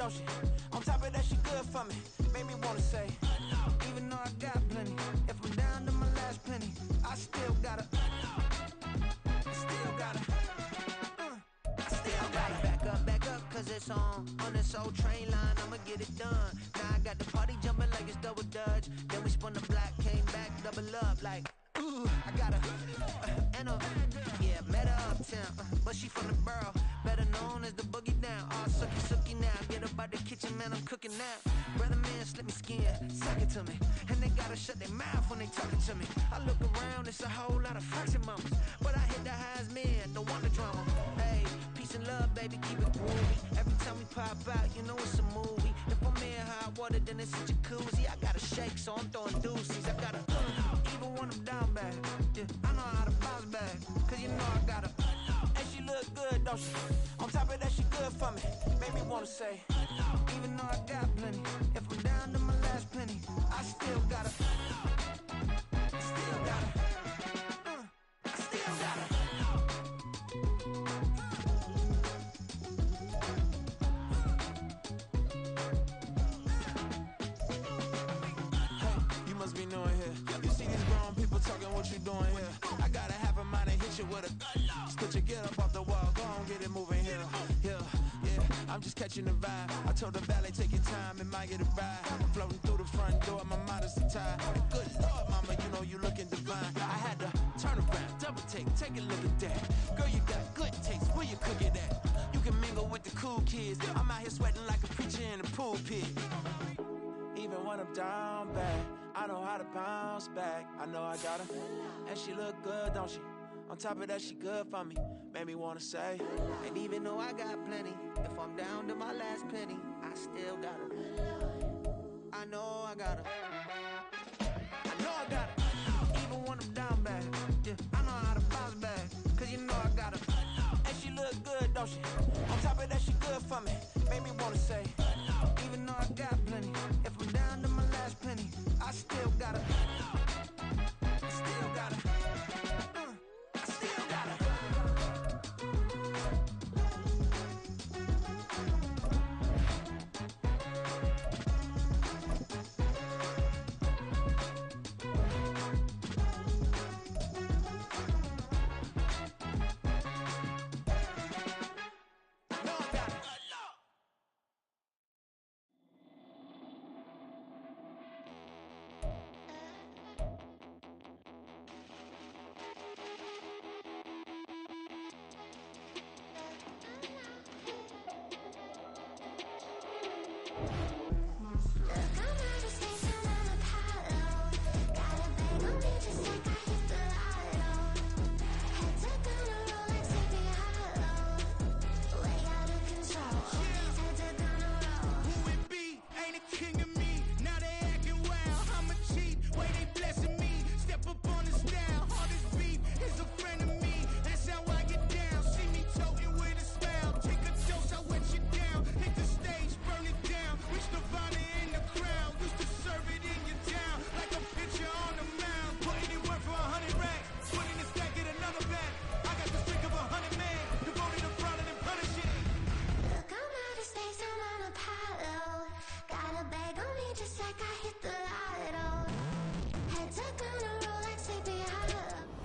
don't she? On top of that, she good for me. Made me wanna say, even though I got plenty, if I'm down to my last penny, I still gotta, still gotta, still gotta. Back up, cause it's on this old train line, I'ma get it done. Now I got the party jumping like it's double dutch. Then we spun the block, came back, double up like, ooh, I got a, yeah, met her uptown, but she from the borough, better known as the boogie down. All sucky now, get up out the kitchen, man, I'm cooking now. Brother man, slip me skin, suck it to me, and they gotta shut their mouth when they talking to me. I look around, it's a whole lot of fraction mamas, but I hit the highs, man, don't want the drama. Hey, peace and love, baby, keep it groovy. Every time we pop out, you know it's a movie. If I'm in hot water, then it's a jacuzzi. I gotta shake, so I'm throwing deuces. I gotta, even when I'm down bad, yeah, I know how to bounce back, cause you know I gotta, and she look good, don't she? On top of that, she good for me. Made me wanna say, even though I got plenty, if I'm down to my last penny, I still gotta, still gotta, still gotta. Hey, you must be new in here. You see these grown people talking, what you doing here? I got a half a mind and hit you with a, just put your get up off the wall, go on, get it moving here. Yeah, I'm just catching the vibe. I told the valet, take your time, it might get a ride. Floating through the front door, my mind is tied. Good Lord, mama, you know you looking divine. I had to turn around, double take a look at that. Girl, you got good taste, where you cook it at? You can mingle with the cool kids. I'm out here sweating like a preacher in a pulpit. Even when I'm down bad, I know how to bounce back. I know I got her, and she look good, don't she? On top of that, she good for me. Made me wanna say, and even though I got plenty, if I'm down to my last penny, I still got her. I know I got her. I know I got her. Even when I'm down bad, yeah, I know how to bounce back, cause you know I got her. And she look good, don't she? On top of that, she good for me. Made me wanna say, even though I got plenty, if I'm down to my last penny, I still got her. Still got her.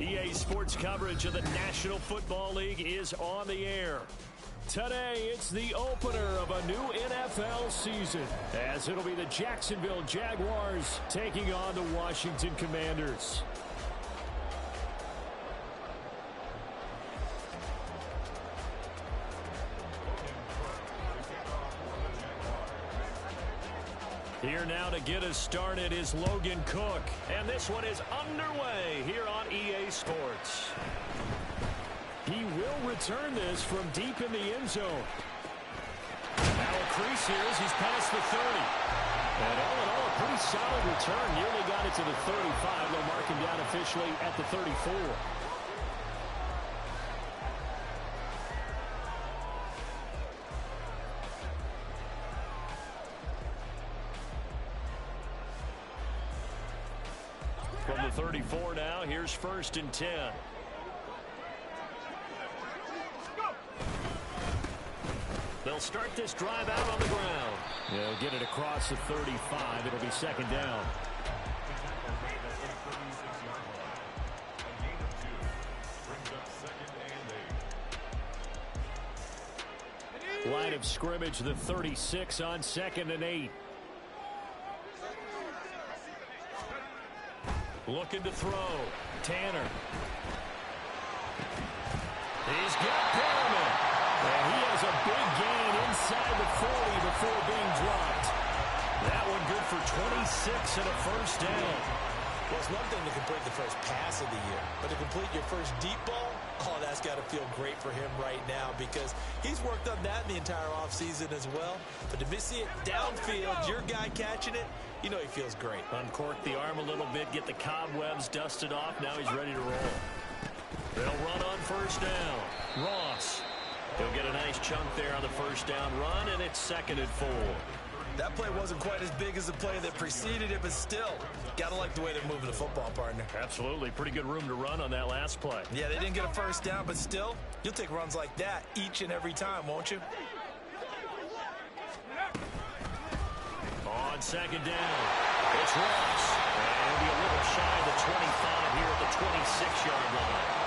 EA Sports coverage of the National Football League is on the air. Today, it's the opener of a new NFL season, as it'll be the Jacksonville Jaguars taking on the Washington Commanders. Here now to get us started is Logan Cook. And this one is underway here on EA Sports. He will return this from deep in the end zone. Now a crease here as he's past the 30. And all in all, a pretty solid return. Nearly got it to the 35. They'll mark him down officially at the 34. From the 34 now, here's 1st and 10. They'll start this drive out on the ground. They'll get it across the 35. It'll be second down. Line of scrimmage, the 36 on 2nd and 8. Looking to throw. Tanner. He's got Perriman. And he has a big gain inside the 40 before being dropped. That one good for 26 and a first down. Well, it's one thing to complete the first pass of the year, but to complete your first deep ball, oh, that's got to feel great for him right now because he's worked on that in the entire offseason as well. But to see it downfield, your guy catching it, you know he feels great. Uncork the arm a little bit, get the cobwebs dusted off. Now he's ready to roll. They'll run on first down. Ross. He'll get a nice chunk there on the first down run, and it's 2nd and 4. That play wasn't quite as big as the play that preceded it, but still, got to like the way they're moving the football, partner. Absolutely. Pretty good room to run on that last play. Yeah, they didn't get a first down, but still, you'll take runs like that each and every time, won't you? On 2nd down, it's Ross. And he'll be a little shy of the 25 here at the 26-yard line.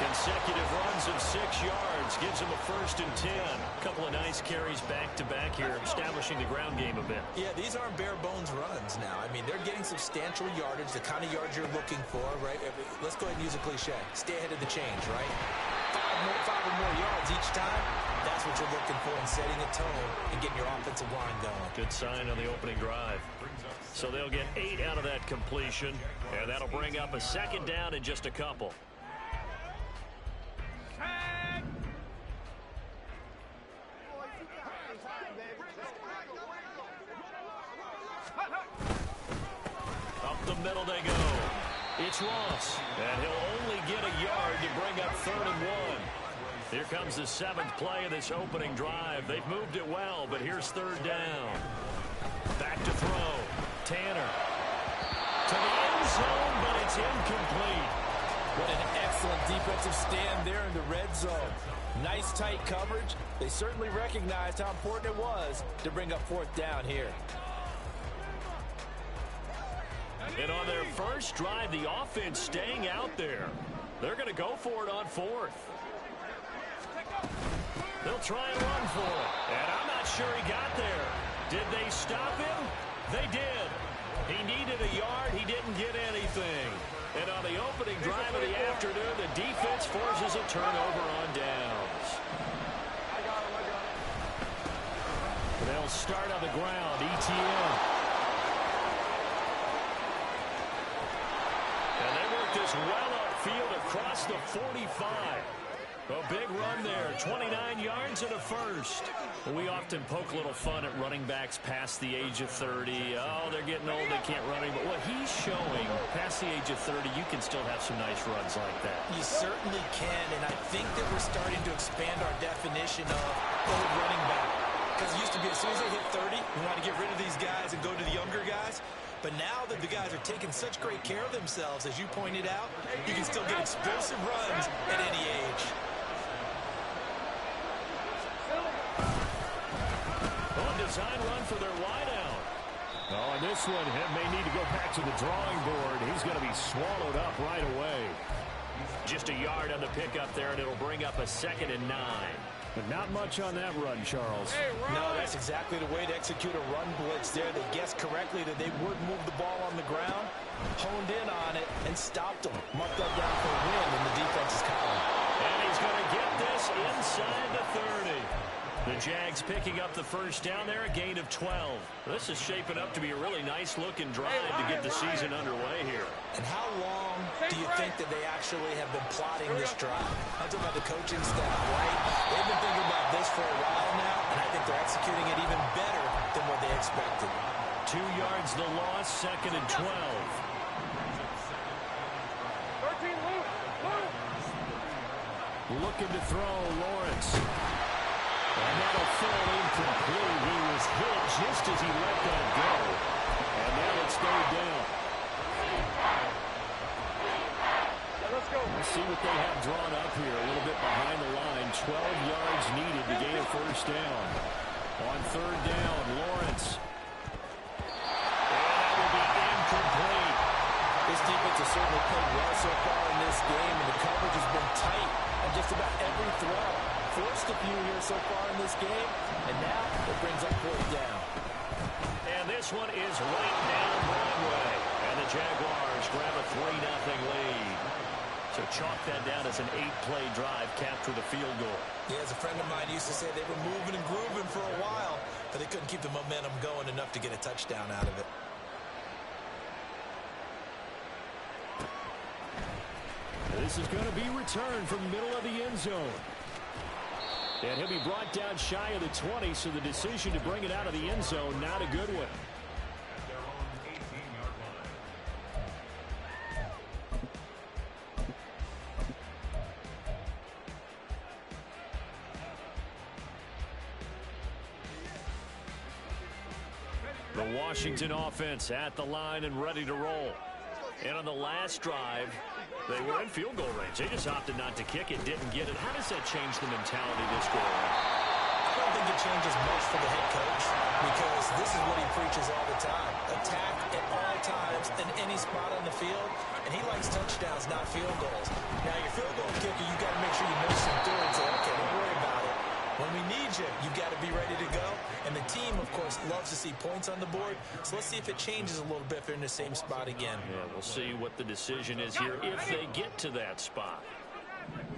Consecutive runs of 6 yards gives him a 1st and 10. A couple of nice carries back-to-back here, establishing the ground game a bit. Yeah, these aren't bare-bones runs now. I mean, they're getting substantial yardage, the kind of yards you're looking for, right? Let's go ahead and use a cliche. Stay ahead of the change, right? Five or more yards each time. That's what you're looking for in setting a tone and getting your offensive line going. Good sign on the opening drive. So they'll get 8 out of that completion, and that'll bring up a 2nd down in just a couple. Up the middle they go. It's Ross, and he'll only get a yard to bring up 3rd and 1. Here comes the 7th play of this opening drive. They've moved it well, but here's 3rd down. Back to throw. Tanner. To the end zone, but it's incomplete. What an excellent defensive stand there in the red zone. Nice tight coverage. They certainly recognized how important it was to bring up 4th down here. And on their first drive, the offense staying out there. They're going to go for it on 4th. They'll try and run for it. And I'm not sure he got there. Did they stop him? They did. He needed a yard. He didn't get anything. And on the opening drive of the afternoon, the defense forces a turnover on downs. They'll start on the ground. ETN. And they work this well upfield across the 45. A big run there, 29 yards and a first. We often poke a little fun at running backs past the age of 30. Oh, they're getting old, they can't run anymore. But what he's showing, past the age of 30, you can still have some nice runs like that. You certainly can, and I think that we're starting to expand our definition of old running back. Because it used to be as soon as they hit 30, we want to get rid of these guys and go to the younger guys. But now that the guys are taking such great care of themselves, as you pointed out, you can still get explosive runs at any age. Design run for their wideout. Oh, and this one may need to go back to the drawing board. He's going to be swallowed up right away. Just a yard on the pickup there, and it'll bring up a 2nd and 9. But not much on that run, Charles. Hey, no, that's exactly the way to execute a run blitz there. They guessed correctly that they would move the ball on the ground, honed in on it, and stopped them. Marked that down for a win in the defense's column. And he's going to get this inside the 30. The Jags picking up the first down there, a gain of 12. This is shaping up to be a really nice-looking drive to get the season underway here. And how long do you think that they actually have been plotting this drive? I'm talking about the coaching staff, right? They've been thinking about this for a while now, and I think they're executing it even better than what they expected. 2 yards the loss, 2nd and 12. 13, Luke. Looking to throw, Lawrence. And that'll fall incomplete. He was hit just as he let that go. And now it's third down. Let's go. Let's see what they have drawn up here. A little bit behind the line. 12 yards needed to gain a first down. On third down, Lawrence. And that will be incomplete. This defense has certainly played well so far in this game, and the coverage has been tight on just about every throw. Forced a few here so far in this game, and now it brings up fourth down. And this one is right down Broadway. And the Jaguars grab a 3-0 lead. So chalk that down as an 8-play drive, capture the field goal. Yeah, as a friend of mine used to say, they were moving and grooving for a while, but they couldn't keep the momentum going enough to get a touchdown out of it. This is going to be returned from the middle of the end zone. And he'll be brought down shy of the 20, so the decision to bring it out of the end zone, not a good one. The Washington offense at the line and ready to roll. And on the last drive, they were in field goal range. They just opted not to kick it, didn't get it. How does that change the mentality this go around? I don't think it changes much for the head coach, because this is what he preaches all the time. Attack at all times in any spot on the field, and he likes touchdowns, not field goals. Now, your field goal kicker, you got to make sure you nurse him through and say, okay, don't worry about it. When we need you, you got to be ready to go. And the team, of course, loves to see points on the board. So let's see if it changes a little bit if they're in the same spot again. Yeah, we'll see what the decision is here if they get to that spot.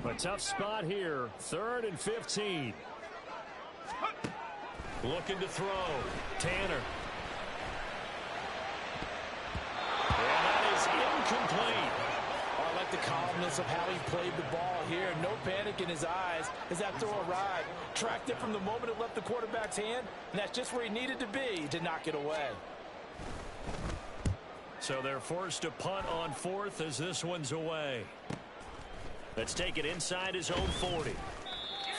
A tough spot here. 3rd and 15. Looking to throw. Tanner. And that is incomplete. I like the calmness of how he played the ball here. No panic in his eyes as that throw arrived. Tracked it from the moment it left the quarterback's hand, and that's just where he needed to be to knock it away. So they're forced to punt on 4th as this one's away. Let's take it inside his own 40.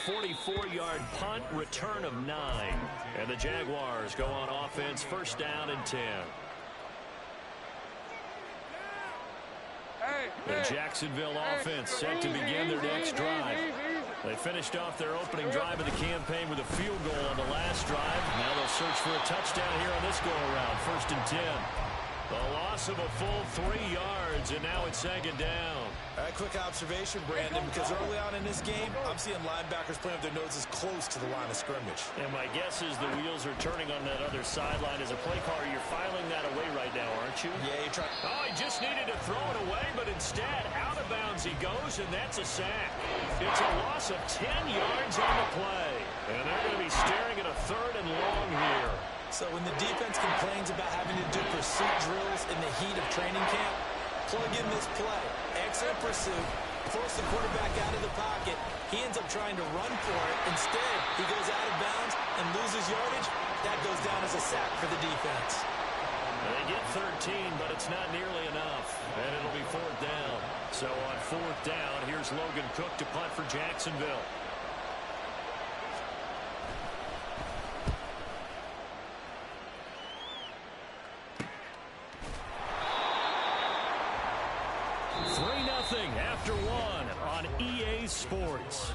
44-yard punt, return of 9. And the Jaguars go on offense, 1st down and 10. The Jacksonville offense set to begin their next drive. They finished off their opening drive of the campaign with a field goal on the last drive. Now they'll search for a touchdown here on this go-around, 1st and 10. The loss of a full 3 yards, and now it's 2nd down. All right, quick observation, Brandon, because early on in this game, I'm seeing linebackers playing with their noses close to the line of scrimmage. And my guess is the wheels are turning on that other sideline. As a play caller, you're filing that away right now, aren't you? Yeah, you're trying. Oh, he just needed to throw it away, but instead, out of bounds he goes, and that's a sack. It's a loss of 10 yards on the play. And they're going to be staring at a 3rd and long here. So when the defense complains about having to do pursuit drills in the heat of training camp, plug in this play. Excellent pursuit. Force the quarterback out of the pocket. He ends up trying to run for it. Instead, he goes out of bounds and loses yardage. That goes down as a sack for the defense. They get 13, but it's not nearly enough. And it'll be 4th down. So on 4th down, here's Logan Cook to punt for Jacksonville. After 1 on EA Sports.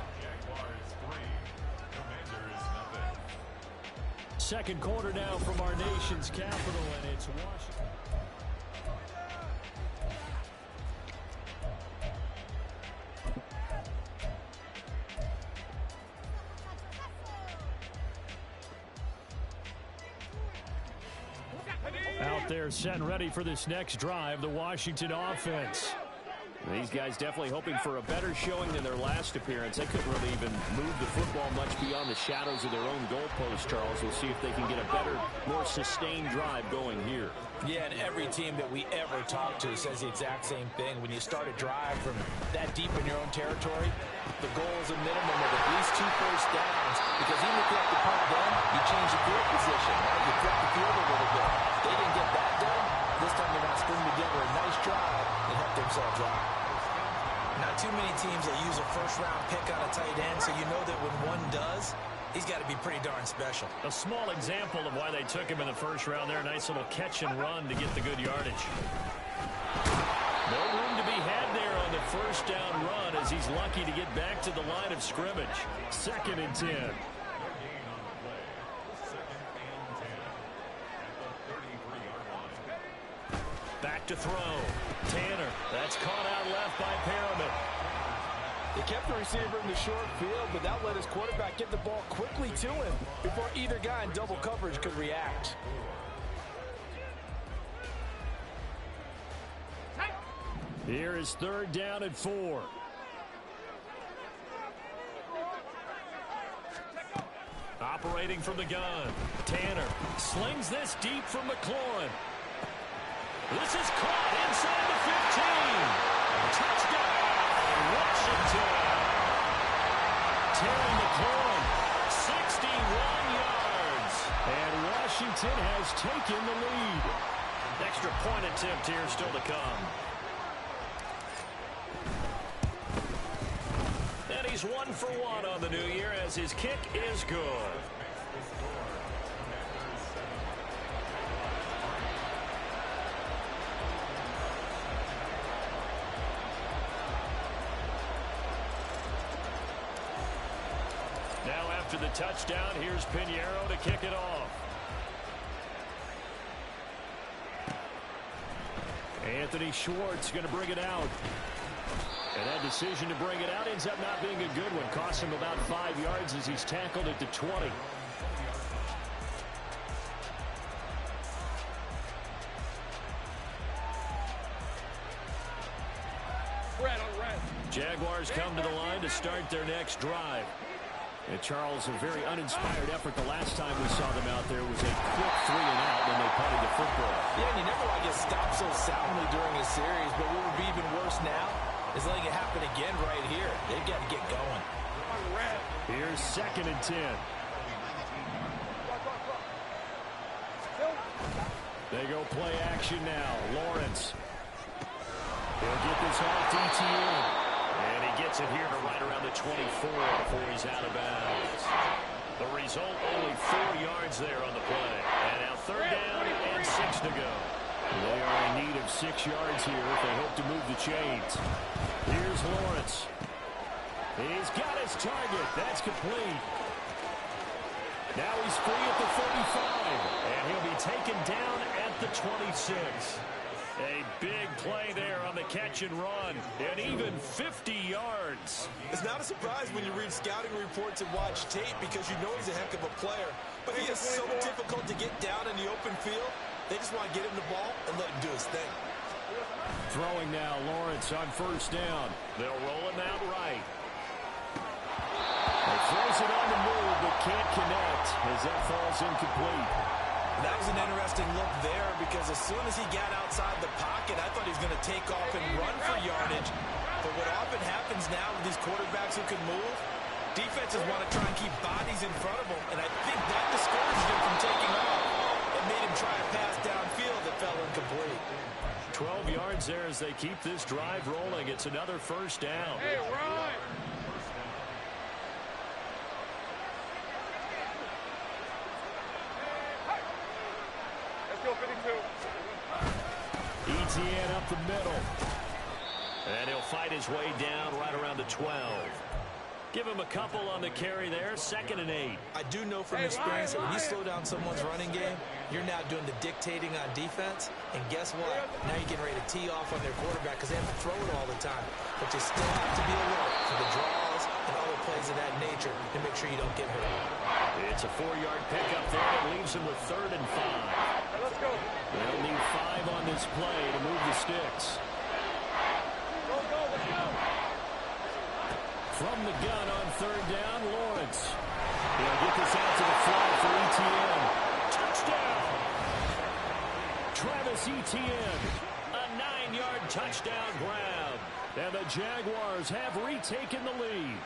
2nd quarter now from our nation's capital, and it's Washington. Out there set and ready for this next drive, the Washington offense. These guys definitely hoping for a better showing than their last appearance. They couldn't really even move the football much beyond the shadows of their own goalpost, Charles. We'll see if they can get a better, more sustained drive going here. Yeah, and every team that we ever talk to says the exact same thing. When you start a drive from that deep in your own territory, the goal is a minimum of at least 2 first downs, because even if you have to punt then, you change the field position, right? You flip the field a little bit. They didn't get that done. This time they're going to string together a nice drive and help themselves out. Not too many teams that use a first-round pick on a tight end, so you know that when one does, he's got to be pretty darn special. A small example of why they took him in the 1st round there. A nice little catch and run to get the good yardage. No room to be had there on the 1st down run, as he's lucky to get back to the line of scrimmage. 2nd and 10. to throw. Tanner, that's caught out left by Perriman. They kept the receiver in the short field, but that let his quarterback get the ball quickly to him before either guy in double coverage could react. Here is 3rd down and 4. Operating from the gun. Tanner slings this deep from McLaurin. This is caught inside the 15. Touchdown, Washington. Terry McLaurin, 61 yards. And Washington has taken the lead. Extra point attempt here still to come. And he's 1 for 1 on the new year as his kick is good. Now after the touchdown, here's Pinheiro to kick it off. Anthony Schwartz going to bring it out. And that decision to bring it out ends up not being a good one. Costs him about 5 yards as he's tackled at the 20. Jaguars come to the line to start their next drive. And Charles, a very uninspired effort. The last time we saw them out there was a quick 3 and out when they punted the football. Yeah, and you never want to get stopped so soundly during a series, but what would be even worse now is letting it happen again right here. They've got to get going. Here's 2nd and 10. They go play action now. Lawrence. He'll get this off DTN. And he gets it here to right around the 24 before he's out of bounds. The result, only 4 yards there on the play. And now 3rd down and 6 to go. They are in need of 6 yards here if they hope to move the chains. Here's Lawrence. He's got his target. That's complete. Now he's free at the 35. And he'll be taken down at the 26. A big play there on the catch and run. And even 50 yards. It's not a surprise when you read scouting reports and watch tape because you know he's a heck of a player. But he is so difficult to get down in the open field. They just want to get him the ball and let him do his thing. Throwing now, Lawrence on 1st down. They'll roll him out right. He throws it on the move, but can't connect as that falls incomplete. That was an interesting look there because as soon as he got outside the pocket, I thought he was going to take off and run for yardage. But what often happens now with these quarterbacks who can move, defenses want to try and keep bodies in front of them, and I think that discouraged him from taking off. It made him try a pass downfield that fell incomplete. 12 yards there as they keep this drive rolling. It's another 1st down. Hey, Ryan! Etienne up the middle. And he'll fight his way down right around the 12. Give him a couple on the carry there. 2nd and 8. I do know from experience that when you slow down someone's running game, you're now doing the dictating on defense. And guess what? Now you're getting ready to tee off on their quarterback because they have to throw it all the time. But you still have to be alert for the draws and other plays of that nature to make sure you don't get hurt. It's a 4-yard pickup there that leaves him with 3rd and 5. Let's go. They'll need 5 on this play to move the sticks. Go, let's go. From the gun on 3rd down, Lawrence. He'll get this out to the flat for Etienne. Touchdown! Travis Etienne. A 9-yard touchdown grab. And the Jaguars have retaken the lead.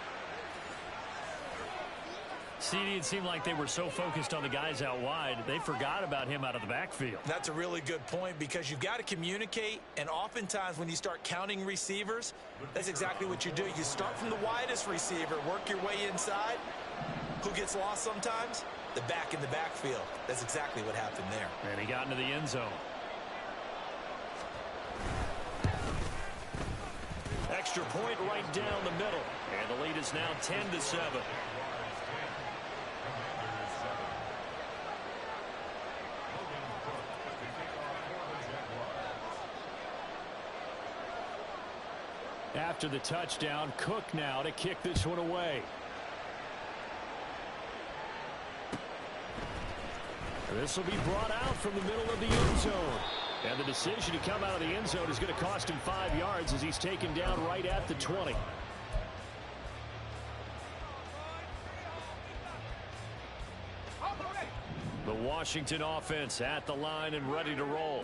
CD, it seemed like they were so focused on the guys out wide, they forgot about him out of the backfield. That's a really good point because you've got to communicate, and oftentimes when you start counting receivers, that's exactly what you do. You start from the widest receiver, work your way inside. Who gets lost sometimes? The back in the backfield. That's exactly what happened there. And he got into the end zone. Extra point right down the middle. And the lead is now 10-7. after the touchdown. Cook now to kick this one away. This will be brought out from the middle of the end zone. And the decision to come out of the end zone is going to cost him 5 yards as he's taken down right at the 20. The Washington offense at the line and ready to roll.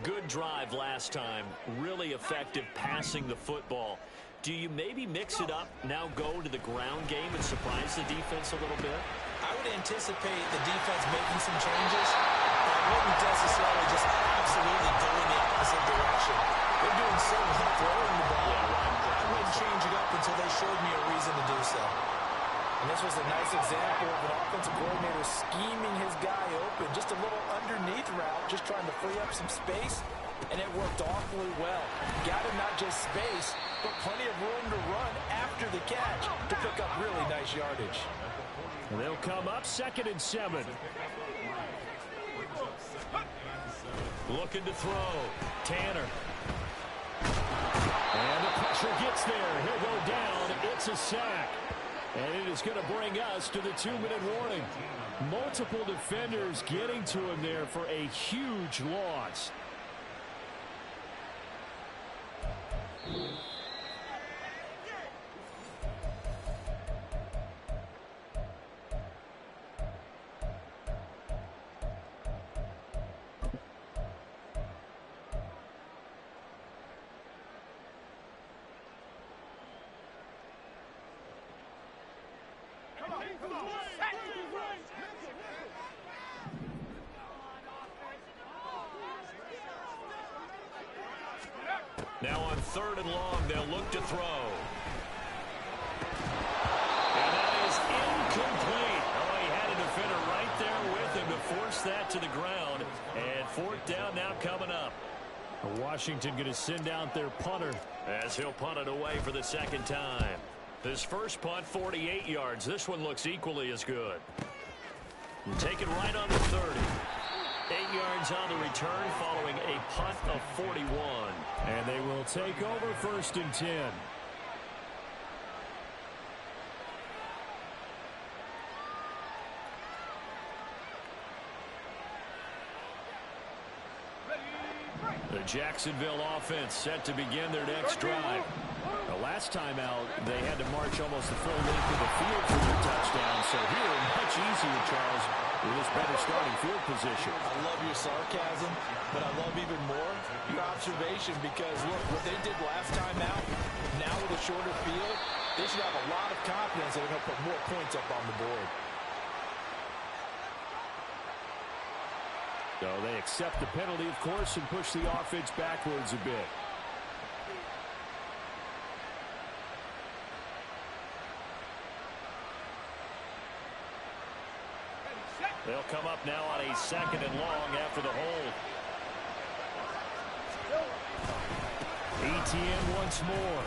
Good drive last time. Really effective passing the football. Do you maybe mix it up, now go to the ground game and surprise the defense a little bit? I would anticipate the defense making some changes, but I wouldn't necessarily just absolutely go in the opposite direction. They're doing so well throwing the ball. I wouldn't change it up until they showed me a reason to do so. And this was a nice example of an offensive coordinator scheming his guy open. Just a little underneath route, just trying to free up some space, and it worked awfully well. Got him not just space, but plenty of room to run after the catch to pick up really nice yardage. And they'll come up 2nd and 7. Looking to throw. Tanner. And the pressure gets there. He'll go down. It's a sack. And it is going to bring us to the 2-minute warning. Multiple defenders getting to him there for a huge loss. Now on 3rd and long, they'll look to throw. And that is incomplete. Oh, he had a defender right there with him to force that to the ground. And 4th down now coming up. Washington going to send out their punter as he'll punt it away for the 2nd time. His first punt, 48 yards. This one looks equally as good. And take it right on the 30. 8 yards on the return following a punt of 41. And they will take over 1st and 10. The Jacksonville offense set to begin their next drive. The last time out, they had to march almost the full length of the field for their touchdown. So here, much easier, Charles, with this better starting field position. I love your sarcasm, but I love even more your observation because, look, what they did last time out, now with a shorter field, they should have a lot of confidence that they're going to put more points up on the board. So they accept the penalty, of course, and push the offense backwards a bit. They'll come up now on a 2nd and long after the hold. Etienne once more.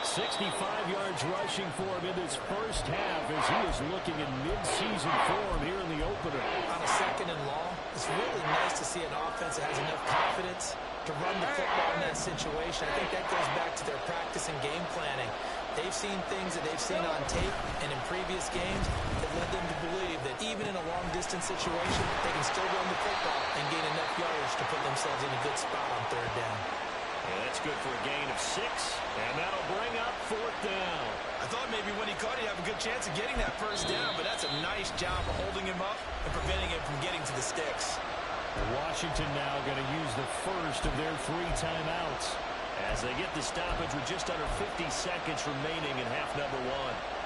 65 yards rushing for him in this first half as he is looking in mid-season form here in the opener. On a 2nd and long, it's really nice to see an offense that has enough confidence to run the football in that situation. I think that goes back to their practice and game planning. They've seen things that they've seen on tape and in previous games that led them to believe that even in a long-distance situation, they can still run the football and gain enough yardage to put themselves in a good spot on 3rd down. And that's good for a gain of 6, and that'll bring up 4th down. I thought maybe when he caught it, he'd have a good chance of getting that 1st down, but that's a nice job of holding him up and preventing him from getting to the sticks. Washington now going to use the first of their 3 timeouts as they get the stoppage with just under 50 seconds remaining in half number 1.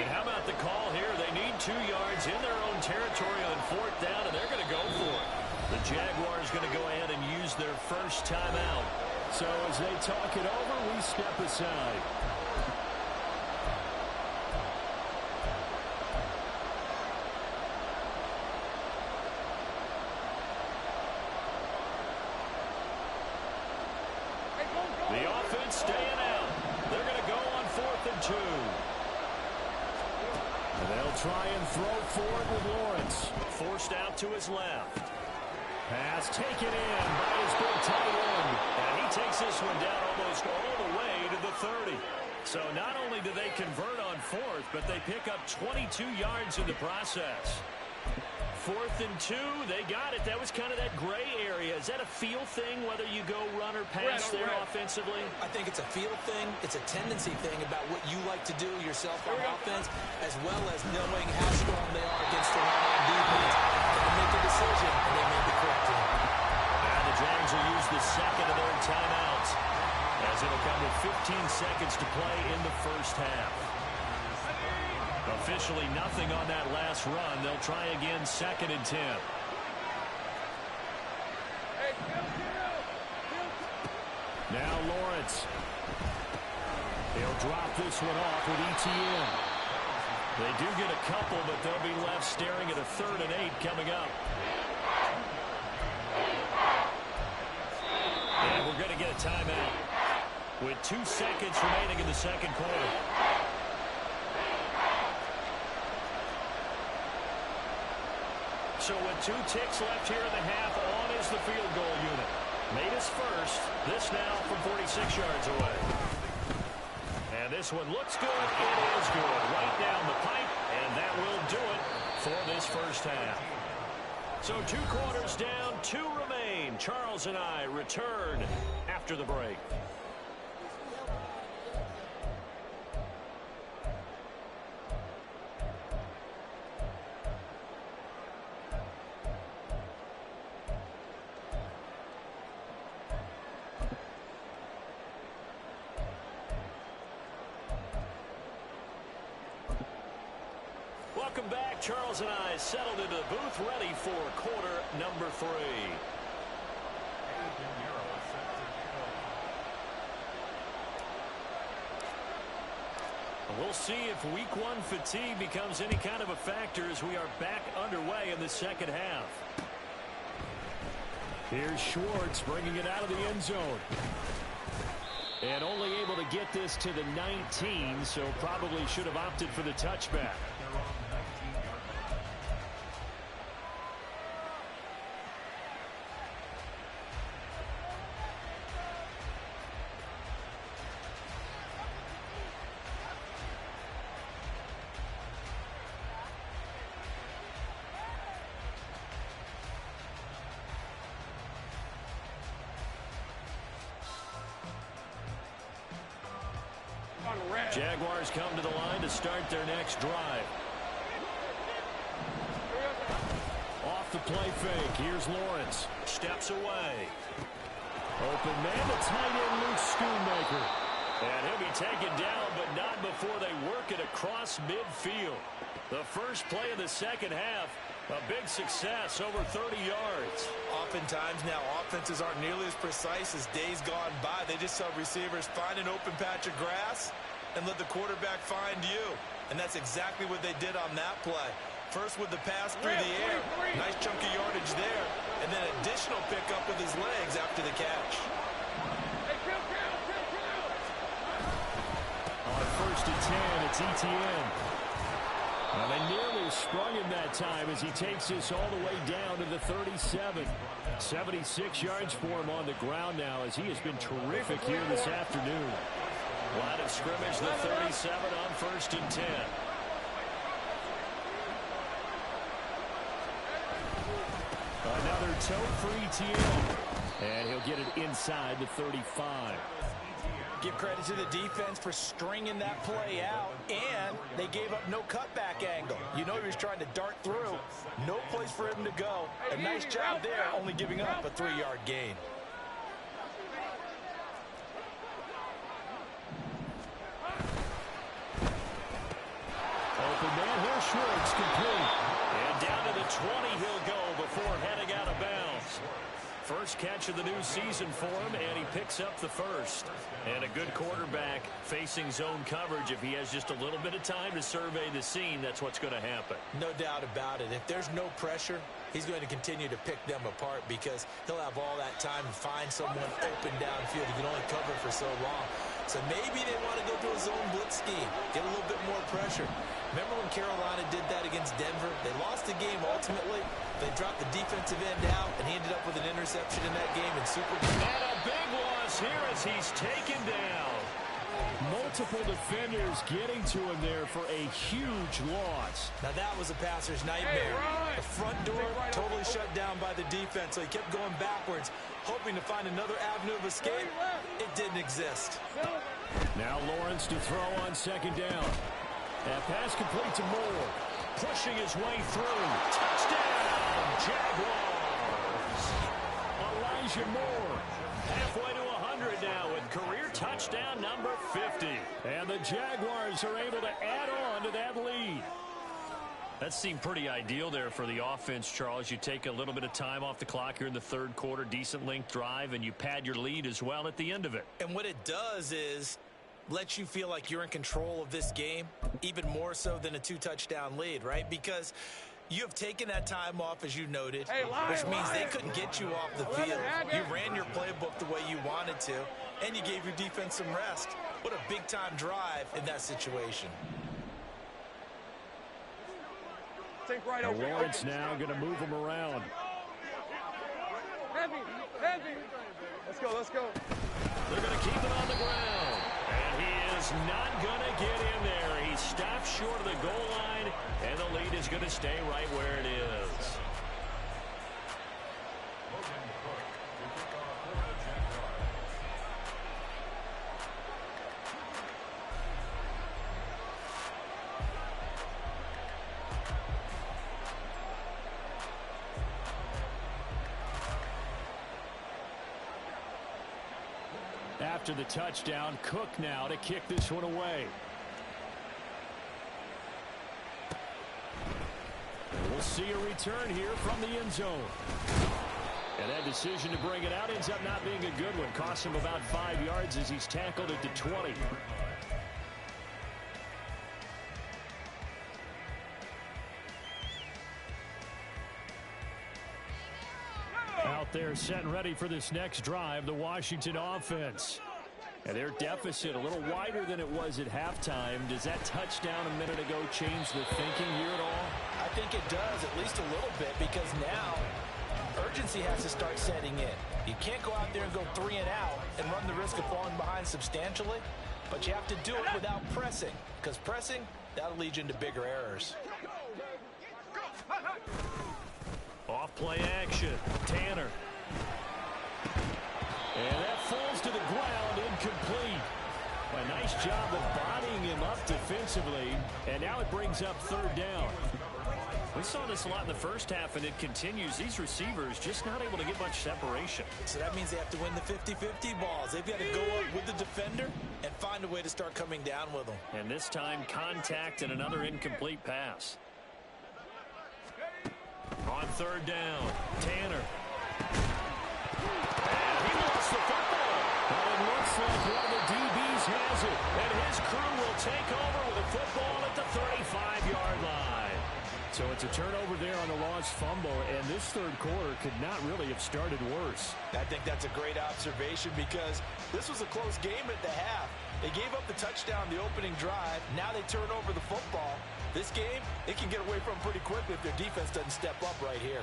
And how about the call here? They need 2 yards in their own territory on 4th down, and they're going to go for it. The Jaguars going to go ahead and use their first timeout. So as they talk it over, we step aside. The offense staying out. They're going to go on 4th and 2. And they'll try and throw for it with Lawrence. Forced out to his left. Pass taken in by his big tight end. And he takes this one down almost all the way to the 30. So not only do they convert on 4th, but they pick up 22 yards in the process. 4th and 2, they got it. That was kind of that gray area. Is that a feel thing, whether you go run or pass there offensively? I think it's a feel thing. It's a tendency thing about what you like to do yourself on offense, as well as knowing how strong they are against the run on defense. They make a decision, and they make the correct one. And the Jags will use the second of their timeouts, as it'll come with 15 seconds to play in the first half. Officially nothing on that last run. They'll try again 2nd and 10. Now Lawrence. He'll drop this one off with ETN. They do get a couple, but they'll be left staring at a 3rd and 8 coming up. And we're going to get a timeout with 2 seconds remaining in the second quarter. So with 2 ticks left here in the half, on is the field goal unit. Made his first. This now from 46 yards away. And this one looks good. It is good. Right down the pipe. And that will do it for this first half. So 2 quarters down, 2 remain. Charles and I return after the break. Welcome back. Charles and I settled into the booth, ready for quarter number 3. We'll see if week 1 fatigue becomes any kind of a factor as we are back underway in the second half. Here's Schwartz bringing it out of the end zone. And only able to get this to the 19, so probably should have opted for the touchback. Jaguars come to the line to start their next drive. Off the play fake. Here's Lawrence. Steps away. Open man, the tight end, Luke Schoonmaker. And he'll be taken down, but not before they work it across midfield. The first play of the second half, a big success, over 30 yards. Oftentimes now, offenses aren't nearly as precise as days gone by. They just saw receivers find an open patch of grass and let the quarterback find you. And that's exactly what they did on that play. First with the pass through the air. Nice chunk of yardage there. And then additional pickup with his legs after the catch. On 1st and 10, it's ETN. Well, they nearly sprung him that time as he takes this all the way down to the 37. 76 yards for him on the ground now as he has been terrific here this afternoon. Line of scrimmage, the 37 on 1st and 10. Another toe for ETN. And he'll get it inside the 35. Give credit to the defense for stringing that play out, and they gave up no cutback angle. You know he was trying to dart through. No place for him to go. A nice job there, only giving up a 3-yard gain. Open man, here's Schwartz, complete. And down to the 20 he'll go before heading out of bounds. First catch of the new season for him, and he picks up the first. And a good quarterback facing zone coverage. If he has just a little bit of time to survey the scene, that's what's going to happen. No doubt about it. If there's no pressure, he's going to continue to pick them apart because he'll have all that time to find someone open downfield. He can only cover for so long. So maybe they want to go to a zone blitz scheme, get a little bit more pressure. Remember when Carolina did that against Denver? They lost the game ultimately. They dropped the defensive end out, and he ended up with an interception in that game in Super Bowl. And a big loss here as he's taken down. Multiple defenders getting to him there for a huge loss. Now that was a passer's nightmare. The front door totally shut down by the defense, so he kept going backwards, hoping to find another avenue of escape. It didn't exist. Now Lawrence to throw on second down. That pass complete to Moore. Pushing his way through. Touchdown, Jaguars. Elijah Moore. Halfway to 100 now with career touchdown number 50. And the Jaguars are able to add on to that lead. That seemed pretty ideal there for the offense, Charles. You take a little bit of time off the clock here in the third quarter, decent length drive, and you pad your lead as well at the end of it. And what it does is lets you feel like you're in control of this game, even more so than a 2-touchdown lead, right? Because you have taken that time off, as you noted, which means they couldn't get you off the field. You ran your playbook the way you wanted to, and you gave your defense some rest. What a big-time drive in that situation. And Lawrence now going to move him around. Heavy. Let's go. They're going to keep it on the ground. And he is not going to get in there. He stops short of the goal line, and the lead is going to stay right where it is. After the touchdown, Cook now to kick this one away. We'll see a return here from the end zone. And that decision to bring it out ends up not being a good one. Costs him about 5 yards as he's tackled at the 20. Out there set and ready for this next drive, the Washington offense. And their deficit a little wider than it was at halftime. Does that touchdown a minute ago change the thinking here at all? I think it does, at least a little bit, because now urgency has to start setting in. You can't go out there and go 3 and out and run the risk of falling behind substantially, but you have to do it without pressing, because pressing, that'll lead you into bigger errors. Off play action. Tanner. And that falls to the ground, incomplete. A nice job of bodying him up defensively, and now it brings up third down. We saw this a lot in the first half, and it continues. These receivers just not able to get much separation. So that means they have to win the 50-50 balls. They've got to go up with the defender and find a way to start coming down with them. And this time, contact and another incomplete pass. On third down, Tanner. And he lost the football. But it looks like one of the DBs has it. And his crew will take over with a football at the 35-yard line. So it's a turnover there on the lost fumble, and this third quarter could not really have started worse. I think that's a great observation because this was a close game at the half. They gave up the touchdown the opening drive. Now they turn over the football. This game, they can get away from pretty quickly if their defense doesn't step up right here.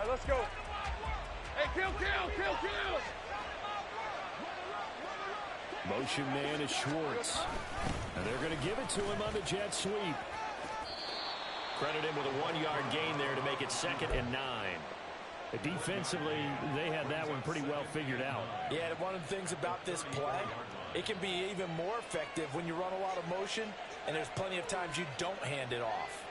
Hey, let's go. Hey, kill. Motion man is Schwartz. And they're going to give it to him on the jet sweep. Credit him with a 1-yard gain there to make it 2nd and 9. Defensively, they had that one pretty well figured out. Yeah, and one of the things about this play, it can be even more effective when you run a lot of motion, and there's plenty of times you don't hand it off.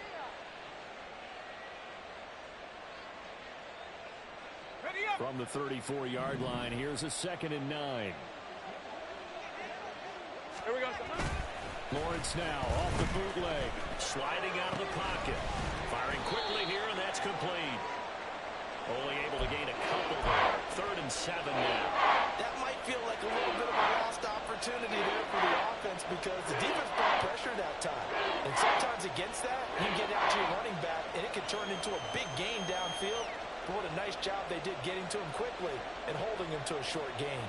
From the 34-yard line, here's a 2nd and 9. Here we go. Lawrence now off the bootleg. Sliding out of the pocket. Firing quickly here, and that's complete. Only able to gain a couple there. 3rd and 7 now. That might feel like a little bit of a lost opportunity there for the offense because the defense brought pressure that time. And sometimes against that, you get out to your running back, and it can turn into a big gain downfield. But what a nice job they did getting to him quickly and holding him to a short gain.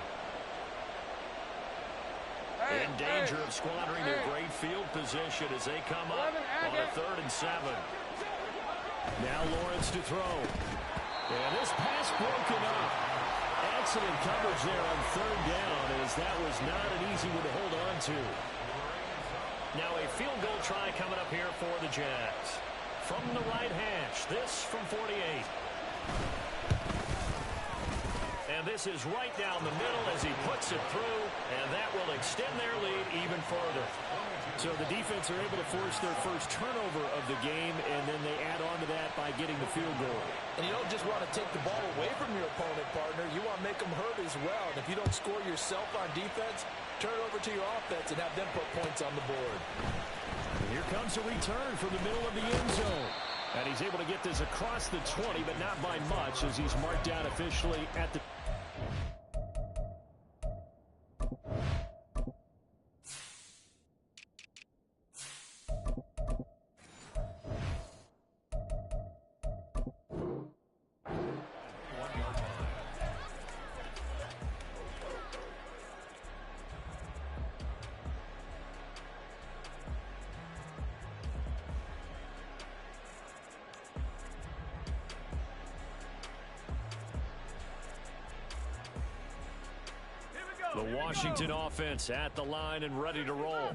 In danger of squandering their great field position as they come up on a 3rd and 7. Now Lawrence to throw. And this pass broken up. Excellent coverage there on 3rd down, as that was not an easy one to hold on to. Now a field goal try coming up here for the Jags. From the right hash, this from 48. And this is right down the middle as he puts it through, and that will extend their lead even further. So the defense are able to force their first turnover of the game, and then they add on to that by getting the field goal. And you don't just want to take the ball away from your opponent, partner. You want to make them hurt as well. And if you don't score yourself on defense, turn it over to your offense and have them put points on the board. And here comes a return from the middle of the end zone. And he's able to get this across the 20, but not by much, as he's marked down officially at the... The Washington offense at the line and ready to roll.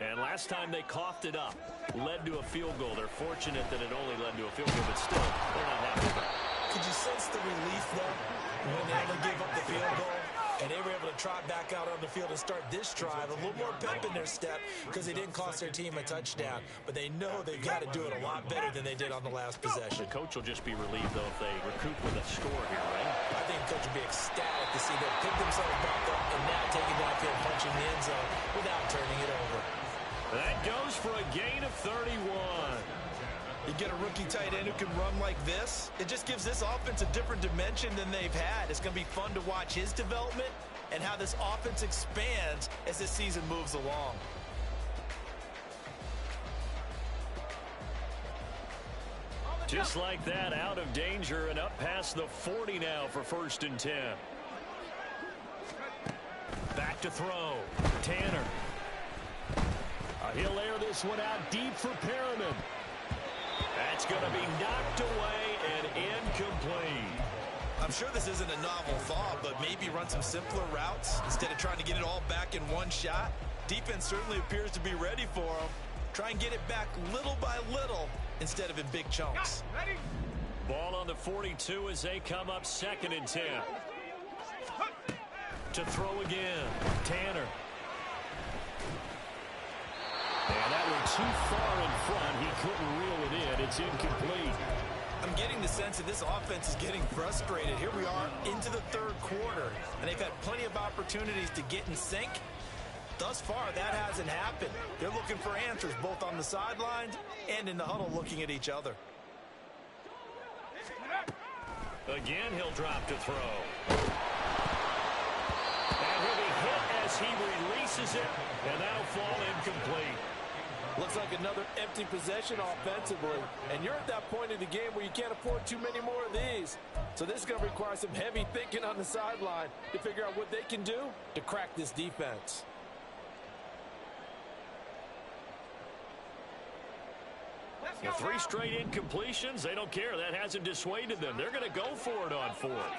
And last time they coughed it up, led to a field goal. They're fortunate that it only led to a field goal, but still, they're not happy with it. Could you sense the relief, though, when they only gave up the field goal? And they were able to trot back out on the field and start this drive. A little more pep in their step because they didn't cost their team a touchdown. But they know they've got to do it a lot better than they did on the last possession. The coach will just be relieved, though, if they recoup with a score here, right? I think the coach will be ecstatic to see them pick themselves back up and now taking downfield, punching the end zone without turning it over. That goes for a gain of 31. You get a rookie tight end who can run like this, it just gives this offense a different dimension than they've had. It's going to be fun to watch his development and how this offense expands as this season moves along. Just like that, out of danger and up past the 40 now for 1st and 10. Back to throw. Tanner. He'll air this one out deep for Perriman. That's going to be knocked away and incomplete. I'm sure this isn't a novel thought, but maybe run some simpler routes instead of trying to get it all back in one shot. Defense certainly appears to be ready for them. Try and get it back little by little instead of in big chunks. Ball on the 42 as they come up 2nd and 10. To throw again. Tanner. And that one too far in front. He couldn't reel it in. It's incomplete. I'm getting the sense that this offense is getting frustrated. Here we are into the 3rd quarter, and they've had plenty of opportunities to get in sync. Thus far, that hasn't happened. They're looking for answers both on the sidelines and in the huddle looking at each other. Again, he'll drop to throw. And he'll be hit as he releases it, and that'll fall incomplete. Looks like another empty possession offensively. And you're at that point in the game where you can't afford too many more of these. So this is going to require some heavy thinking on the sideline to figure out what they can do to crack this defense. Well, 3 straight incompletions. They don't care. That hasn't dissuaded them. They're going to go for it on 4th.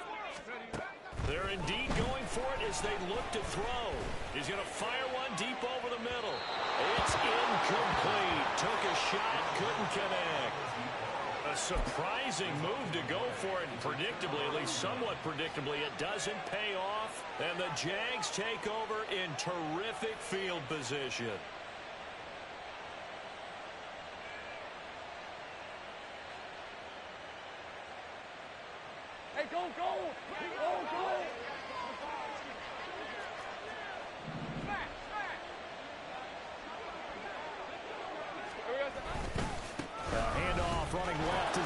They're indeed going for it as they look to throw. He's going to fire one deep over the middle. It's incomplete. Took a shot, couldn't connect. A surprising move to go for it. Predictably, at least somewhat predictably, it doesn't pay off. And the Jags take over in terrific field position. Hey, go, go! Go, go!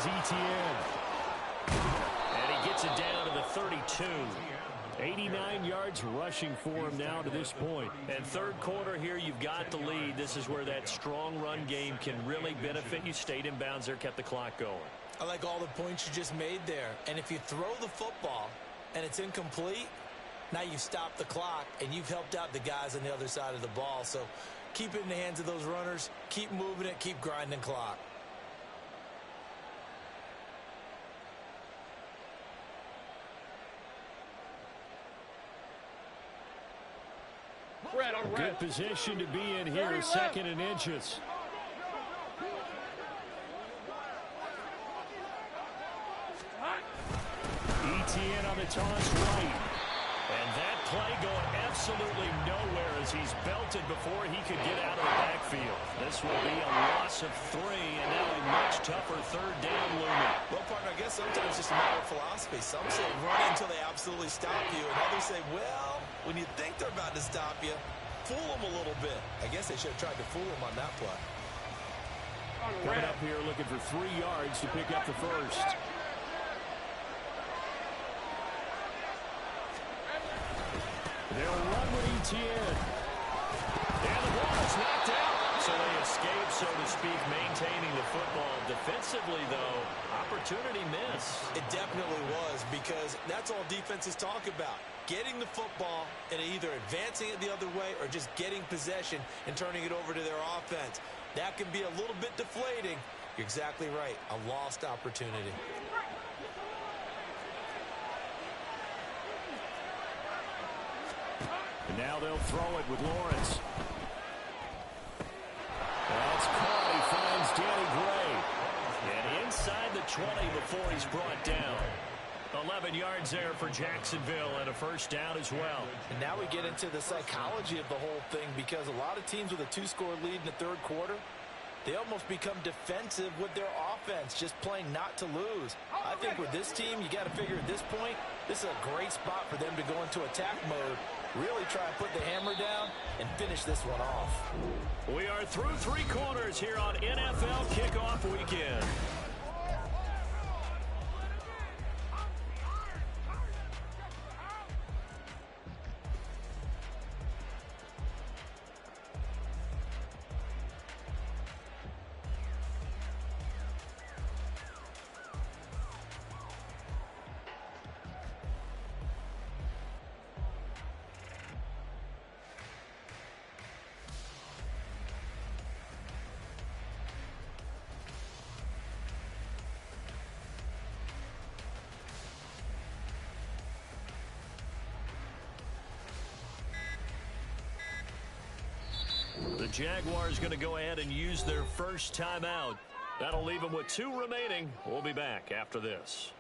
Etienne. And he gets it down to the 32. 89 yards rushing for him now to this point. And third quarter here, you've got the lead. This is where that strong run game can really benefit you. Stayed in bounds there, kept the clock going. I like all the points you just made there. And if you throw the football and it's incomplete, now you've stopped the clock and you've helped out the guys on the other side of the ball. So keep it in the hands of those runners. Keep moving it. Keep grinding clock. Good position to be in here, second and inches. Etienne on the toss right. And that play going absolutely nowhere as he's belted before he could get out of the backfield. This will be a loss of 3, and now a much tougher third down looming. Well, partner, I guess sometimes it's just a matter of philosophy. Some say run until they absolutely stop you, and others say, well, when you think they're about to stop you, fool them a little bit. I guess they should have tried to fool them on that play. Coming up here looking for 3 yards to pick up the first. They'll run with Etienne. And the ball is knocked out. So they escape, so to speak, maintaining the football. Defensively, though, opportunity miss. It definitely was, because that's all defenses talk about. Getting the football and either advancing it the other way or just getting possession and turning it over to their offense. That can be a little bit deflating. You're exactly right. A lost opportunity. And now they'll throw it with Lawrence. That's caught. He finds Danny Gray. And inside the 20 before he's brought down. 11 yards there for Jacksonville and a first down as well. And now we get into the psychology of the whole thing, because a lot of teams with a 2-score lead in the third quarter, they almost become defensive with their offense, just playing not to lose. I think with this team, you got to figure at this point, this is a great spot for them to go into attack mode, really try and put the hammer down and finish this one off. We are through 3 quarters here on NFL Kickoff Weekend. The Jaguars going to go ahead and use their first timeout. That'll leave them with 2 remaining. We'll be back after this.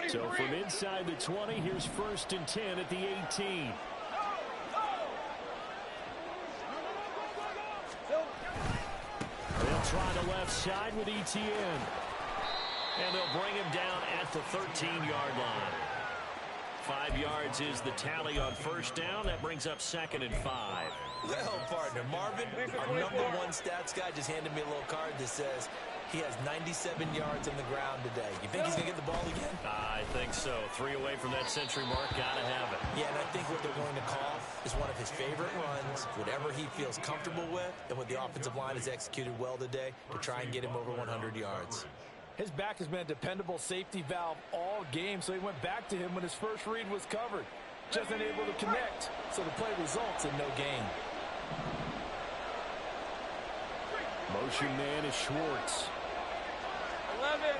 So from inside the 20, here's 1st and 10 at the 18. They'll try the left side with Etienne. And they'll bring him down at the 13-yard line. 5 yards is the tally on first down. That brings up 2nd and 5. Well, partner, Marvin, our #1 stats guy just handed me a little card that says he has 97 yards on the ground today. You think he's going to get the ball again? I think so. 3 away from that century mark. Got to have it. Yeah, and I think what they're going to call is one of his favorite runs, whatever he feels comfortable with, and what the offensive line has executed well today to try and get him over 100 yards. His back has been a dependable safety valve all game, so he went back to him when his first read was covered. Just unable to connect, so the play results in no gain. Motion man is Schwartz. 11.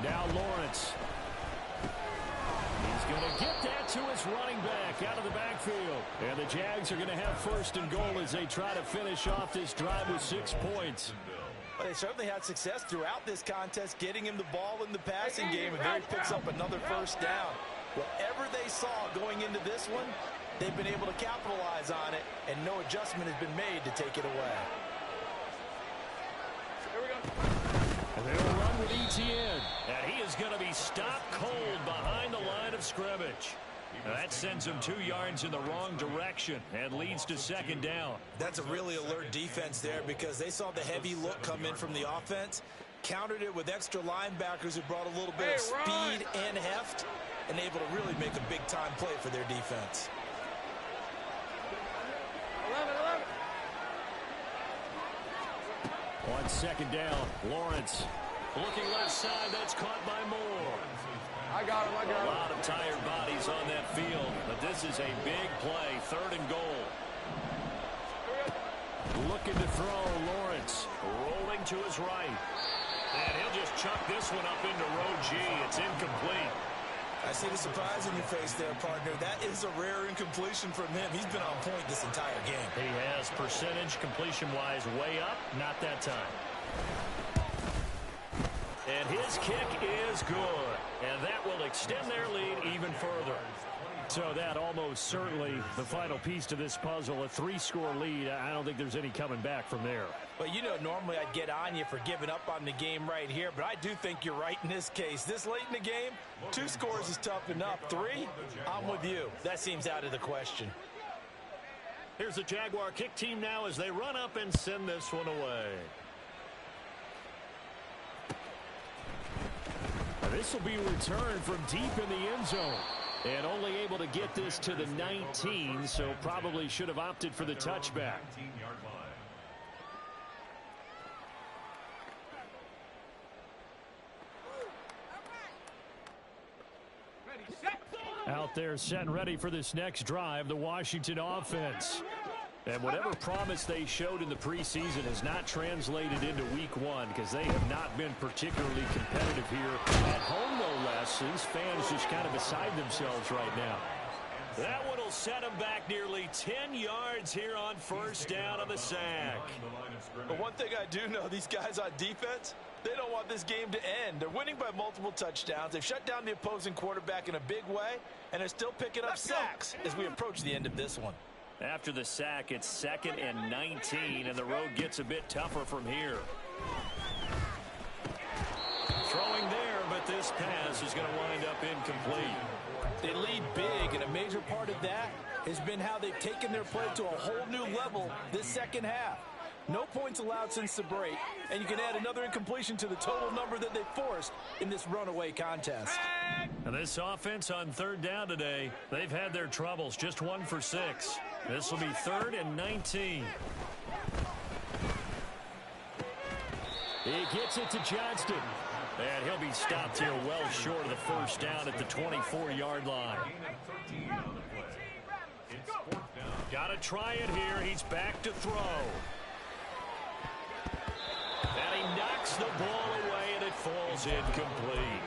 Now Lawrence. He's going to get that to his running back out of the backfield. And the Jags are going to have 1st and goal as they try to finish off this drive with 6 points. Well, they certainly had success throughout this contest, getting him the ball in the passing game, and there he picks up another first down. Whatever they saw going into this one, they've been able to capitalize on it, and no adjustment has been made to take it away. Here we go. And they'll run with Etienne. And he is going to be stopped cold behind the line of scrimmage. That sends him 2 yards in the wrong direction and leads to second down. That's a really alert defense there because they saw the heavy look come in from the offense, countered it with extra linebackers who brought a little bit of speed and heft, and able to really make a big-time play for their defense. 11. On second down, Lawrence looking left side. That's caught by Moore. I got him. A lot of tired bodies on that field, but this is a big play, 3rd and goal. Looking to throw, Lawrence rolling to his right. And he'll just chuck this one up into row G. It's incomplete. I see the surprise in your face there, partner. That is a rare incompletion from him. He's been on point this entire game. He has percentage completion-wise way up, not that time. And his kick is good. And that will extend their lead even further. So that almost certainly the final piece to this puzzle, a 3-score lead. I don't think there's any coming back from there. Well, you know, normally I'd get on you for giving up on the game right here, but I do think you're right in this case. This late in the game, 2 scores is tough enough. 3, I'm with you. That seems out of the question. Here's the Jaguar kick team now as they run up and send this one away. This will be returned from deep in the end zone. And only able to get this to the 19, so probably should have opted for the touchback. Out there set and ready for this next drive, the Washington offense. And whatever promise they showed in the preseason has not translated into week 1 because they have not been particularly competitive here at home, no less. These fans just kind of beside themselves right now. That one will set them back nearly 10 yards here on 1st down on the sack. But one thing I do know, these guys on defense, they don't want this game to end. They're winning by multiple touchdowns. They've shut down the opposing quarterback in a big way, and they're still picking up sacks as we approach the end of this one. After the sack, it's 2nd and 19, and the road gets a bit tougher from here. Throwing there, but this pass is going to wind up incomplete. They lead big, and a major part of that has been how they've taken their play to a whole new level this second half. No points allowed since the break, and you can add another incompletion to the total number that they forced in this runaway contest. And this offense on 3rd down today, they've had their troubles, just 1 for 6. This will be 3rd and 19. He gets it to Johnston. And he'll be stopped here well short of the 1st down at the 24-yard line. Got to try it here. He's back to throw. And he knocks the ball away, and it falls incomplete.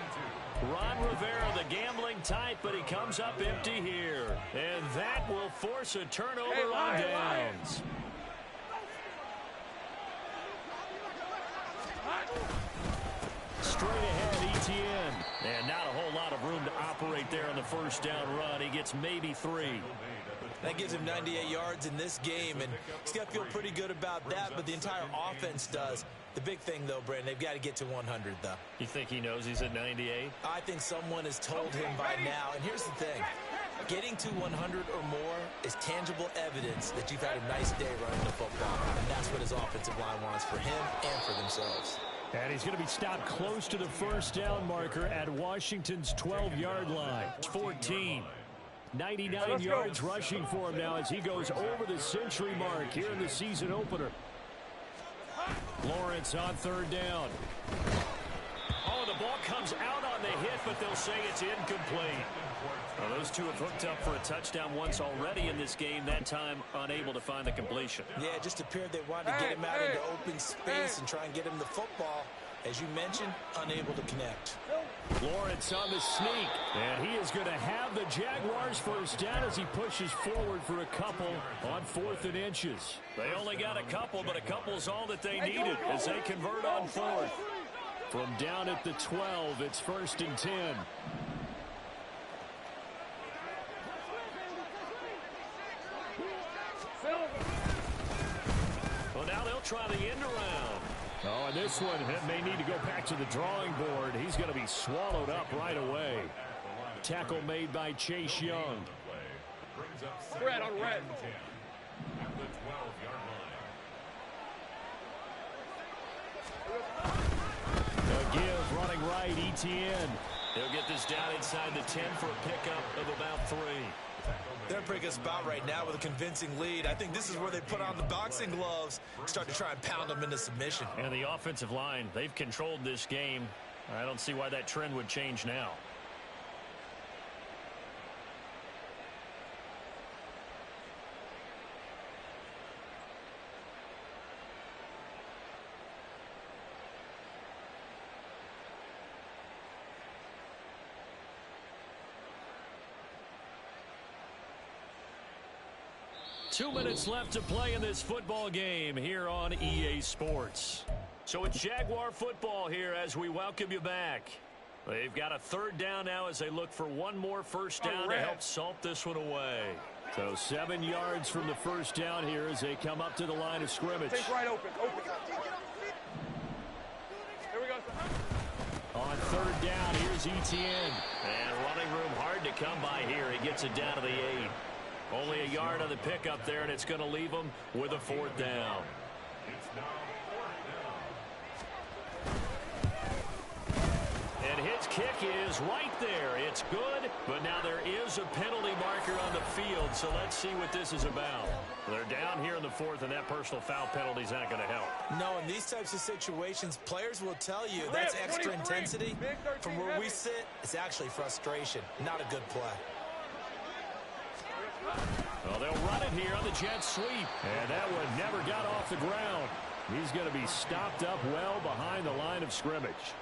Ron Rivera, the gambling type, but he comes up empty here. And that will force a turnover on downs. Straight ahead, Etienne. And not a whole lot of room to operate there on the 1st down run. He gets maybe 3. That gives him 98 yards in this game, and he's got to feel pretty good about that, but the entire offense does. The big thing, though, Brandon, they've got to get to 100, though. You think he knows he's at 98? I think someone has told him by now. And here's the thing. Getting to 100 or more is tangible evidence that you've had a nice day running the football. And that's what his offensive line wants for him and for themselves. And he's going to be stopped close to the 1st down marker at Washington's 12-yard line. It's 14. 99 yards rushing for him now as he goes over the century mark here in the season opener. Lawrence on 3rd down. Oh, the ball comes out on the hit, but they'll say it's incomplete. Well, those two have hooked up for a touchdown once already in this game, that time unable to find the completion. Yeah, it just appeared they wanted to get him out into open space and try and get him the football. As you mentioned, unable to connect. Lawrence on the sneak, and he is going to have the Jaguars 1st down as he pushes forward for a couple on 4th and inches. They only got a couple, but a couple's all that they needed as they convert on 4th. From down at the 12, it's 1st and 10. Well, now they'll try the end around. Oh, and this one may need to go back to the drawing board. He's going to be swallowed up right away. Tackle made by Chase Young. Red on red. At the 12-yard line. A give running right, Etienne. He'll get this down inside the 10 for a pickup of about 3. They're in a pretty good spot right now with a convincing lead. I think this is where they put on the boxing gloves, start to try and pound them into submission. And the offensive line, they've controlled this game. I don't see why that trend would change now. Two minutes left to play in this football game here on EA Sports. So it's Jaguar football here as we welcome you back. They've got a third down now as they look for one more first down to help salt this one away. So 7 yards from the first down here as they come up to the line of scrimmage. Take right open. Here we go. On third down, here's Etienne. And running room hard to come by here. He gets it down to the 8. Only a yard on the pickup there, and it's going to leave him with a fourth down. And his kick is right there. It's good, but now there is a penalty marker on the field, so let's see what this is about. They're down here in the fourth, and that personal foul penalty is not going to help. No, in these types of situations, players will tell you that's extra intensity. From where we sit, it's actually frustration, not a good play. Well, they'll run it here on the jet sweep. And that one never got off the ground. He's going to be stopped up well behind the line of scrimmage.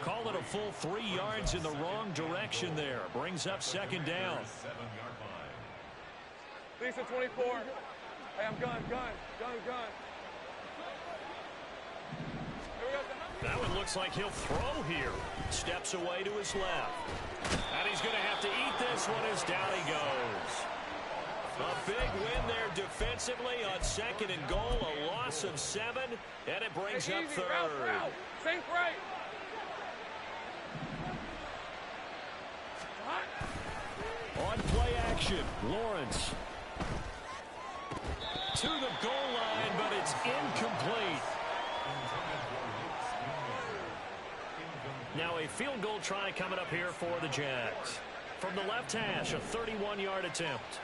Call it a full 3 yards in the wrong direction there. Brings up second down. Lisa 24. Hey, I'm gun. Here we go. That one looks like he'll throw here. Steps away to his left. And he's going to have to eat this one as down he goes. A big win there defensively on second and goal. A loss of 7, and it brings up third. Route. Sink right. On play action, Lawrence. To the goal line, but it's incomplete. Now a field goal try coming up here for the Jags. From the left hash, a 31-yard attempt.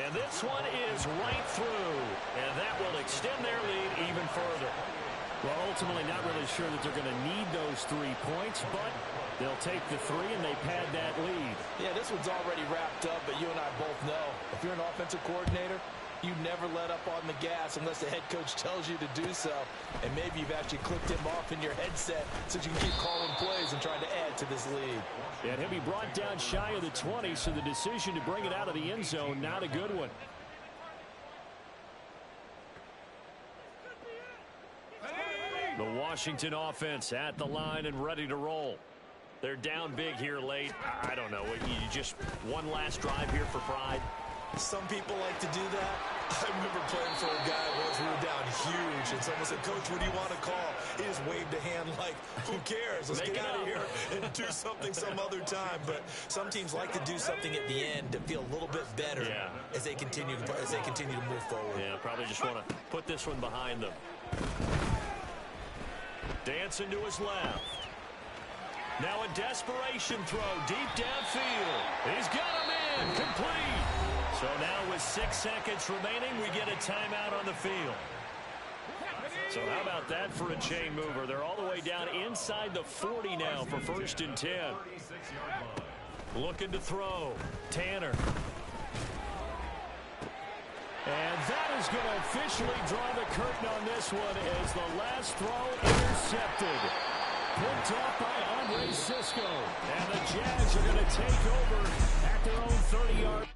And this one is right through, and that will extend their lead even further. Well, ultimately not really sure that they're going to need those 3 points, but they'll take the 3 and they pad that lead. Yeah, this one's already wrapped up, but you and I both know if you're an offensive coordinator, you never let up on the gas unless the head coach tells you to do so. And maybe you've actually clicked him off in your headset so you can keep calling plays and trying to add to this lead. And he'll be brought down shy of the 20, so the decision to bring it out of the end zone, not a good one. The Washington offense at the line and ready to roll. They're down big here late. I don't know. You just one last drive here for pride. Some people like to do that. I remember playing for a guy once. We were down huge, and someone said, "Coach, what do you want to call?" He just waved a hand like, "Who cares? Let's get out of here and do something some other time." But some teams like to do something at the end to feel a little bit better as they continue to move forward. Yeah, probably just want to put this one behind them. Dancing to his left. Now a desperation throw deep downfield. He's got him in. Complete. So now with 6 seconds remaining, we get a timeout on the field. So how about that for a chain mover? They're all the way down inside the 40 now for 1st and 10. Looking to throw. Tanner. And that is going to officially draw the curtain on this one as the last throw intercepted. Picked up by Andre Cisco. And the Jags are going to take over at their own 30-yard.